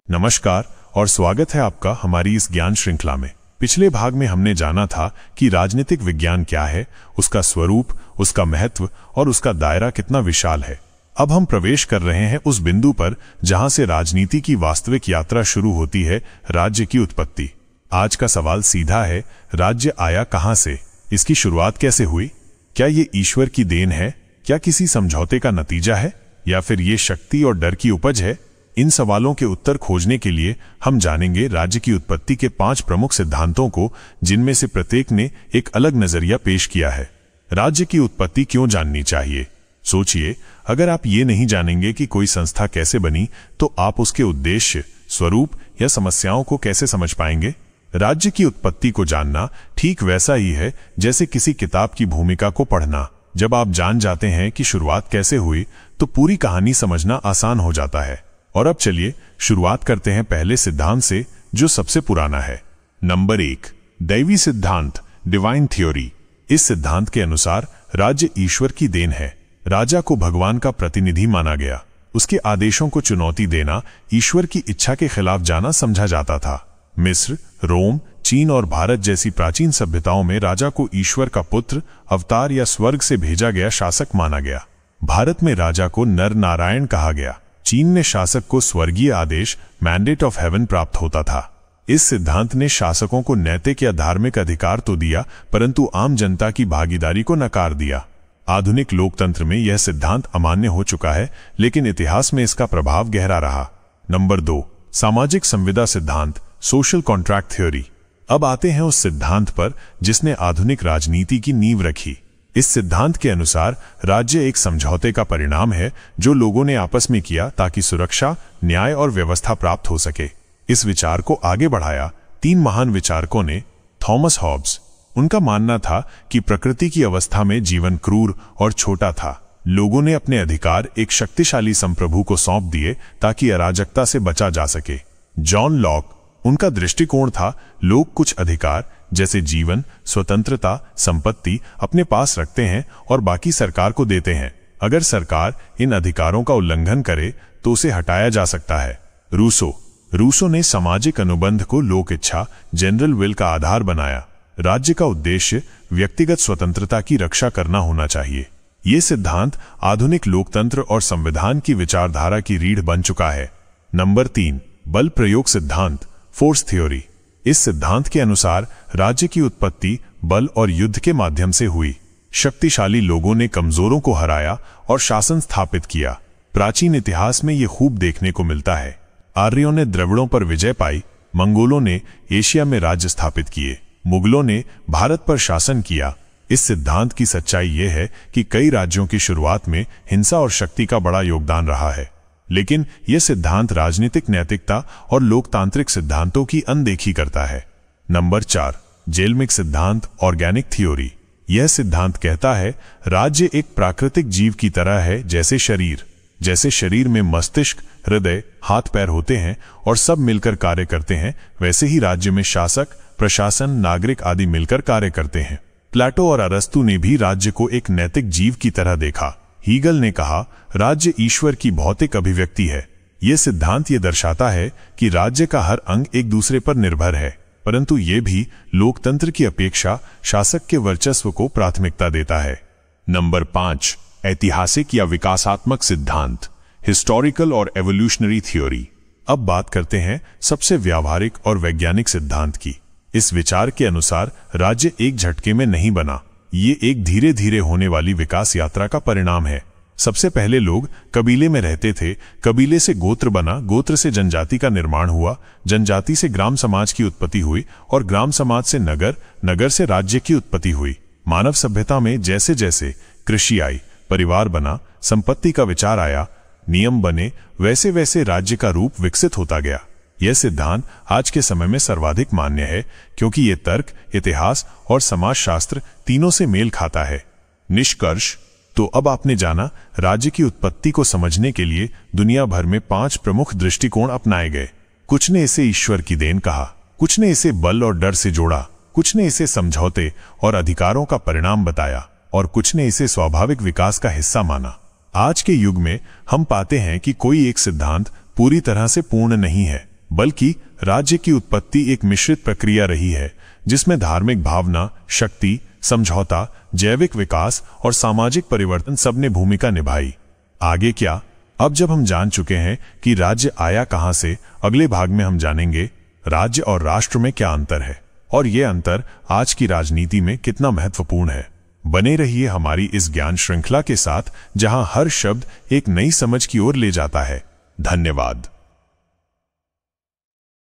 नमस्कार और स्वागत है आपका हमारी इस ज्ञान श्रृंखला में। पिछले भाग में हमने जाना था कि राजनीतिक विज्ञान क्या है, उसका स्वरूप, उसका महत्व और उसका दायरा कितना विशाल है। अब हम प्रवेश कर रहे हैं उस बिंदु पर जहां से राजनीति की वास्तविक यात्रा शुरू होती है, राज्य की उत्पत्ति। आज का सवाल सीधा है, राज्य आया कहां से? इसकी शुरुआत कैसे हुई? क्या ये ईश्वर की देन है? क्या किसी समझौते का नतीजा है? या फिर ये शक्ति और डर की उपज है? इन सवालों के उत्तर खोजने के लिए हम जानेंगे राज्य की उत्पत्ति के 5 प्रमुख सिद्धांतों को, जिनमें से प्रत्येक ने एक अलग नजरिया पेश किया है। राज्य की उत्पत्ति क्यों जाननी चाहिए? सोचिए, अगर आप ये नहीं जानेंगे कि कोई संस्था कैसे बनी, तो आप उसके उद्देश्य, स्वरूप या समस्याओं को कैसे समझ पाएंगे? राज्य की उत्पत्ति को जानना ठीक वैसा ही है जैसे किसी किताब की भूमिका को पढ़ना। जब आप जान जाते हैं कि शुरुआत कैसे हुई, तो पूरी कहानी समझना आसान हो जाता है। और अब चलिए शुरुआत करते हैं पहले सिद्धांत से, जो सबसे पुराना है। नंबर 1, दैवी सिद्धांत, डिवाइन थ्योरी। इस सिद्धांत के अनुसार राज्य ईश्वर की देन है। राजा को भगवान का प्रतिनिधि माना गया। उसके आदेशों को चुनौती देना ईश्वर की इच्छा के खिलाफ जाना समझा जाता था। मिस्र, रोम, चीन और भारत जैसी प्राचीन सभ्यताओं में राजा को ईश्वर का पुत्र, अवतार या स्वर्ग से भेजा गया शासक माना गया। भारत में राजा को नर नारायण कहा गया। चीन में शासक को स्वर्गीय आदेश, मैंडेट ऑफ हेवन प्राप्त होता था। इस सिद्धांत ने शासकों को नैतिक या धार्मिक अधिकार तो दिया, परंतु आम जनता की भागीदारी को नकार दिया। आधुनिक लोकतंत्र में यह सिद्धांत अमान्य हो चुका है, लेकिन इतिहास में इसका प्रभाव गहरा रहा। नंबर 2, सामाजिक संविदा सिद्धांत, सोशल कॉन्ट्रैक्ट थ्योरी। अब आते हैं उस सिद्धांत पर जिसने आधुनिक राजनीति की नींव रखी। इस सिद्धांत के अनुसार राज्य एक समझौते का परिणाम है जो लोगों ने आपस में किया ताकि सुरक्षा, न्याय और व्यवस्था प्राप्त हो सके। इस विचार को आगे बढ़ाया 3 महान विचारकों ने। थॉमस हॉब्स, उनका मानना था कि प्रकृति की अवस्था में जीवन क्रूर और छोटा था। लोगों ने अपने अधिकार एक शक्तिशाली संप्रभु को सौंप दिए ताकि अराजकता से बचा जा सके। जॉन लॉक, उनका दृष्टिकोण था लोग कुछ अधिकार जैसे जीवन, स्वतंत्रता, संपत्ति अपने पास रखते हैं और बाकी सरकार को देते हैं। अगर सरकार इन अधिकारों का उल्लंघन करे तो उसे हटाया जा सकता है। रूसो ने सामाजिक अनुबंध को लोक इच्छा, जनरल विल का आधार बनाया। राज्य का उद्देश्य व्यक्तिगत स्वतंत्रता की रक्षा करना होना चाहिए। ये सिद्धांत आधुनिक लोकतंत्र और संविधान की विचारधारा की रीढ़ बन चुका है। नंबर 3, बल प्रयोग सिद्धांत, फोर्स थ्योरी। इस सिद्धांत के अनुसार राज्य की उत्पत्ति बल और युद्ध के माध्यम से हुई। शक्तिशाली लोगों ने कमजोरों को हराया और शासन स्थापित किया। प्राचीन इतिहास में यह खूब देखने को मिलता है। आर्यों ने द्रविड़ों पर विजय पाई, मंगोलों ने एशिया में राज्य स्थापित किए, मुगलों ने भारत पर शासन किया। इस सिद्धांत की सच्चाई यह है कि कई राज्यों की शुरुआत में हिंसा और शक्ति का बड़ा योगदान रहा है, लेकिन यह सिद्धांत राजनीतिक नैतिकता और लोकतांत्रिक सिद्धांतों की अनदेखी करता है। नंबर 4, जेलमिक सिद्धांत, ऑर्गेनिक थ्योरी। यह सिद्धांत कहता है राज्य एक प्राकृतिक जीव की तरह है जैसे शरीर में मस्तिष्क, हृदय, हाथ पैर होते हैं और सब मिलकर कार्य करते हैं, वैसे ही राज्य में शासक, प्रशासन, नागरिक आदि मिलकर कार्य करते हैं। प्लेटो और अरस्तु ने भी राज्य को एक नैतिक जीव की तरह देखा। हीगल ने कहा राज्य ईश्वर की भौतिक अभिव्यक्ति है। यह सिद्धांत ये दर्शाता है कि राज्य का हर अंग एक दूसरे पर निर्भर है, परंतु यह भी लोकतंत्र की अपेक्षा शासक के वर्चस्व को प्राथमिकता देता है। नंबर 5, ऐतिहासिक या विकासात्मक सिद्धांत, हिस्टोरिकल और एवोल्यूशनरी थ्योरी। अब बात करते हैं सबसे व्यावहारिक और वैज्ञानिक सिद्धांत की। इस विचार के अनुसार राज्य एक झटके में नहीं बना, ये एक धीरे धीरे होने वाली विकास यात्रा का परिणाम है। सबसे पहले लोग कबीले में रहते थे, कबीले से गोत्र बना, गोत्र से जनजाति का निर्माण हुआ, जनजाति से ग्राम समाज की उत्पत्ति हुई और ग्राम समाज से नगर, नगर से राज्य की उत्पत्ति हुई। मानव सभ्यता में जैसे जैसे कृषि आई, परिवार बना, संपत्ति का विचार आया, नियम बने, वैसे वैसे राज्य का रूप विकसित होता गया। यह सिद्धांत आज के समय में सर्वाधिक मान्य है क्योंकि यह तर्क, इतिहास और समाजशास्त्र तीनों से मेल खाता है। निष्कर्ष, तो अब आपने जाना राज्य की उत्पत्ति को समझने के लिए दुनिया भर में 5 प्रमुख दृष्टिकोण अपनाए गए। कुछ ने इसे ईश्वर की देन कहा, कुछ ने इसे बल और डर से जोड़ा, कुछ ने इसे समझौते और अधिकारों का परिणाम बताया और कुछ ने इसे स्वाभाविक विकास का हिस्सा माना। आज के युग में हम पाते हैं कि कोई एक सिद्धांत पूरी तरह से पूर्ण नहीं है। बल्कि राज्य की उत्पत्ति एक मिश्रित प्रक्रिया रही है, जिसमें धार्मिक भावना, शक्ति, समझौता, जैविक विकास और सामाजिक परिवर्तन सबने भूमिका निभाई। आगे क्या? अब जब हम जान चुके हैं कि राज्य आया कहां से, अगले भाग में हम जानेंगे राज्य और राष्ट्र में क्या अंतर है और ये अंतर आज की राजनीति में कितना महत्वपूर्ण है। बने रहिए हमारी इस ज्ञान श्रृंखला के साथ, जहां हर शब्द एक नई समझ की ओर ले जाता है। धन्यवाद।